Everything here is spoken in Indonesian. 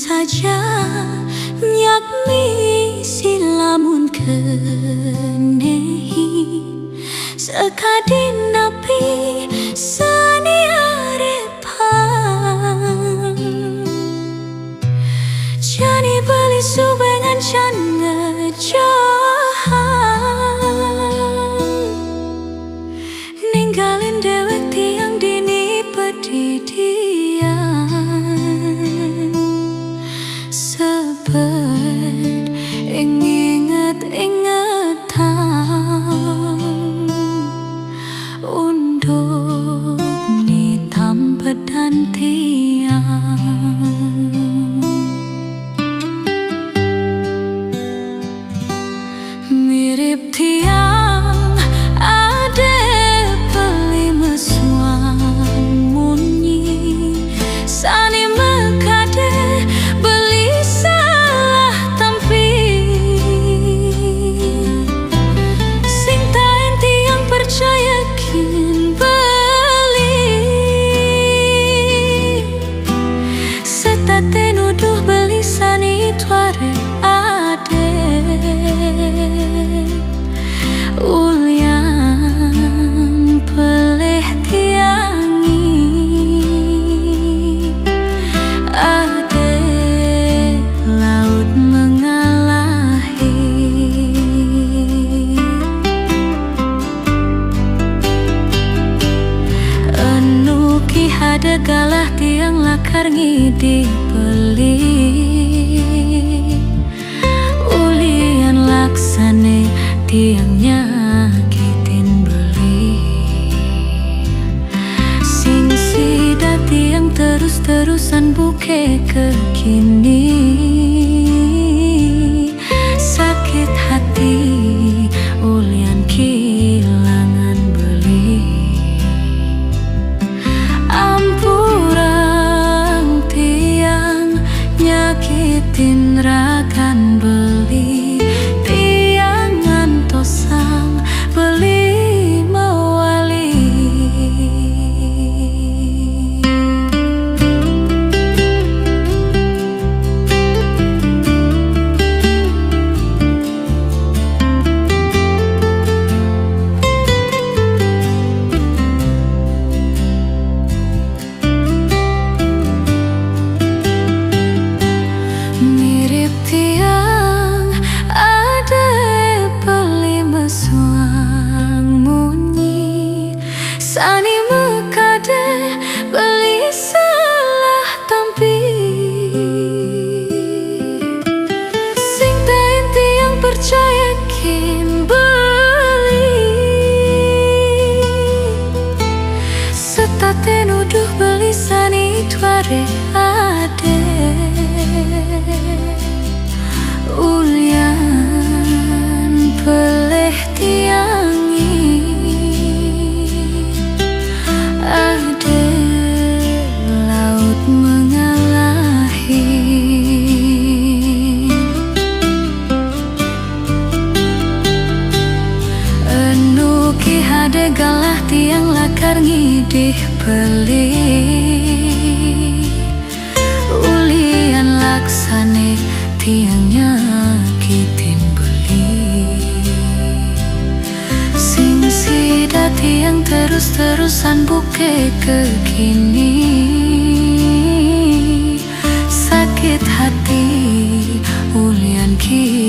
saja nyakmi silamun kenehi sekadin napi sani arepan jani beli subengan can ngejahan ninggalin dewek tiang dini pedidian sebet inget-ingetan untuk nitam pedan tiang mirip tiang ade beli mesuan munyi sani mekade beli salah tampi sing taen tiang percaya kin beli setate nuduh beli sani tuare ade ulian peleh tiangi ade laut mengalahi anu ki hade galah tiang lakar ngidi beli ulian laksane tiang nyakitin beli sing sida tiang terus-terusan buke kekini sakit hati ulian kehilangan beli ampurang tiang nyakitin rakan beli sang beli mewali mirip tiang ada sani mekade beli salah tampi sing taen tiang percaya kin beli setate nuduh beli sani tuare ade ulian peleh tiangi ade laut mengalahi anu ki hade galah tiang lakar ngidih beli ulian laksane tiang nyakitin beli sing sida tiang terus-terusan buke kekini sakit hati ulian ki